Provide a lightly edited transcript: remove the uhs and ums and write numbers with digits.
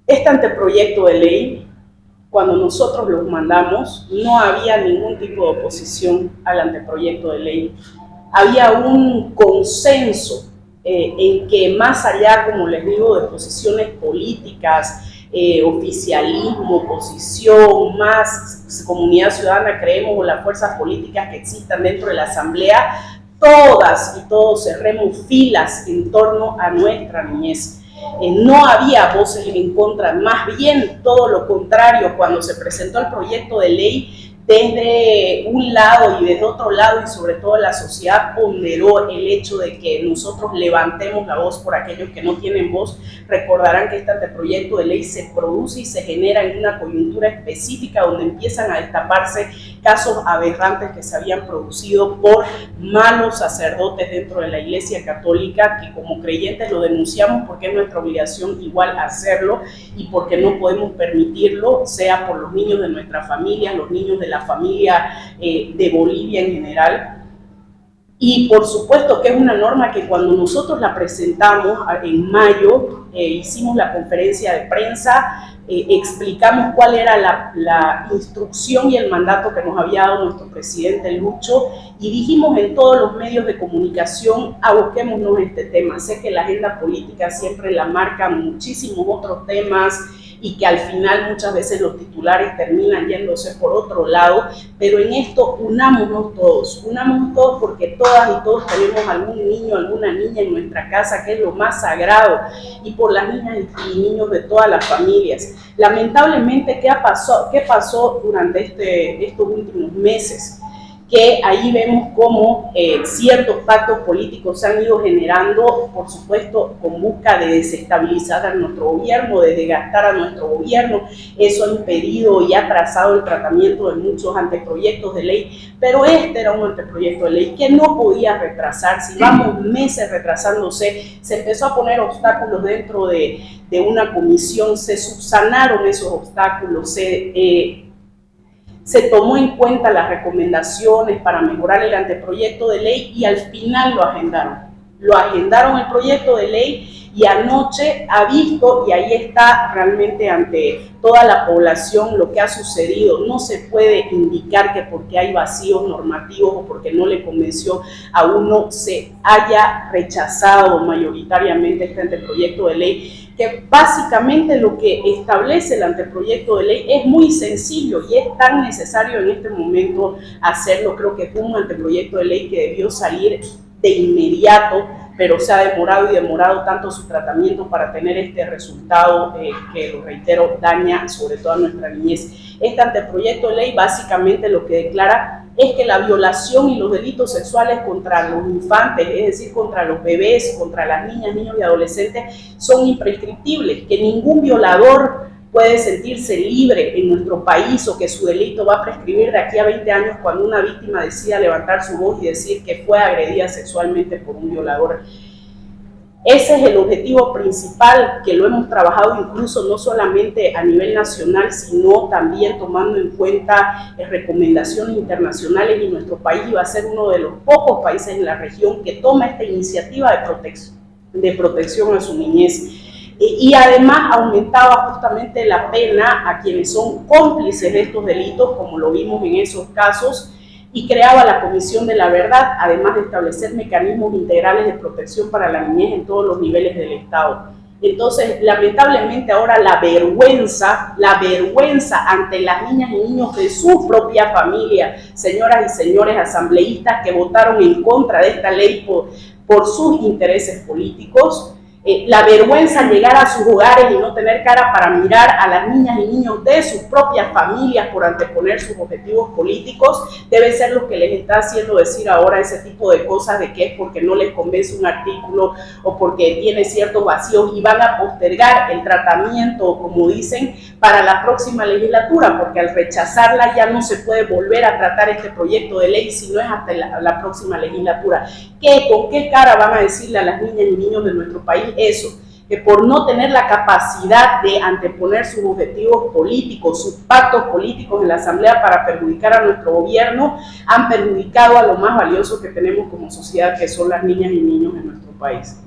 Este anteproyecto de ley, cuando nosotros los mandamos, no había ningún tipo de oposición al anteproyecto de ley. Había un consenso en que más allá, como les digo, de posiciones políticas, oficialismo, oposición, más comunidad ciudadana, creemos, o las fuerzas políticas que existan dentro de la Asamblea, todas y todos cerremos filas en torno a nuestra niñez. No había voces en contra, más bien todo lo contrario. Cuando se presentó el proyecto de ley, desde un lado y desde otro lado, y sobre todo la sociedad ponderó el hecho de que nosotros levantemos la voz por aquellos que no tienen voz. Recordarán que este anteproyecto de ley se produce y se genera en una coyuntura específica donde empiezan a destaparse casos aberrantes que se habían producido por malos sacerdotes dentro de la Iglesia Católica, que como creyentes lo denunciamos porque es nuestra obligación igual hacerlo, y porque no podemos permitirlo, sea por los niños de nuestra familia, los niños de la familia de Bolivia en general. Y por supuesto que es una norma que cuando nosotros la presentamos en mayo, hicimos la conferencia de prensa, explicamos cuál era la instrucción y el mandato que nos había dado nuestro presidente Lucho, y dijimos en todos los medios de comunicación: aboquémonos este tema. Sé que la agenda política siempre la marcan muchísimos otros temas, y que al final muchas veces los titulares terminan yéndose por otro lado, pero en esto unámonos todos porque todas y todos tenemos algún niño, alguna niña en nuestra casa, que es lo más sagrado, y por las niñas y niños de todas las familias. Lamentablemente, ¿qué pasó durante estos últimos meses? Que ahí vemos cómo ciertos pactos políticos se han ido generando, por supuesto, con busca de desestabilizar a nuestro gobierno, de desgastar a nuestro gobierno. Eso ha impedido y ha atrasado el tratamiento de muchos anteproyectos de ley, pero este era un anteproyecto de ley que no podía retrasarse. Vamos meses retrasándose, se empezó a poner obstáculos dentro de una comisión, se subsanaron esos obstáculos, se tomó en cuenta las recomendaciones para mejorar el anteproyecto de ley, y al final lo agendaron el proyecto de ley, y anoche ha visto, y ahí está realmente ante toda la población lo que ha sucedido. No se puede indicar que porque hay vacíos normativos o porque no le convenció a uno se haya rechazado mayoritariamente este anteproyecto de ley, que básicamente lo que establece el anteproyecto de ley es muy sencillo, y es tan necesario en este momento hacerlo. Creo que fue un anteproyecto de ley que debió salir de inmediato, pero se ha demorado tanto su tratamiento para tener este resultado que, lo reitero, daña sobre todo a nuestra niñez. Este anteproyecto de ley básicamente lo que declara es que la violación y los delitos sexuales contra los infantes, es decir, contra los bebés, contra las niñas, niños y adolescentes, son imprescriptibles, que ningún violador puede sentirse libre en nuestro país, o que su delito va a prescribir de aquí a 20 años cuando una víctima decida levantar su voz y decir que fue agredida sexualmente por un violador. Ese es el objetivo principal, que lo hemos trabajado incluso no solamente a nivel nacional, sino también tomando en cuenta recomendaciones internacionales, y nuestro país iba a ser uno de los pocos países en la región que toma esta iniciativa de protección a su niñez. Y además aumentaba justamente la pena a quienes son cómplices de estos delitos, como lo vimos en esos casos, y creaba la Comisión de la Verdad, además de establecer mecanismos integrales de protección para la niñez en todos los niveles del Estado. Entonces, lamentablemente ahora la vergüenza ante las niñas y niños de su propia familia, señoras y señores asambleístas que votaron en contra de esta ley por sus intereses políticos, la vergüenza llegar a sus hogares y no tener cara para mirar a las niñas y niños de sus propias familias por anteponer sus objetivos políticos, debe ser lo que les está haciendo decir ahora ese tipo de cosas, de que es porque no les convence un artículo o porque tiene ciertos vacíos, y van a postergar el tratamiento, como dicen, para la próxima legislatura, porque al rechazarla ya no se puede volver a tratar este proyecto de ley, si no es hasta la próxima legislatura. ¿Con qué cara van a decirle a las niñas y niños de nuestro país eso? Que por no tener la capacidad de anteponer sus objetivos políticos, sus pactos políticos en la Asamblea para perjudicar a nuestro gobierno, han perjudicado a lo más valioso que tenemos como sociedad, que son las niñas y niños en nuestro país.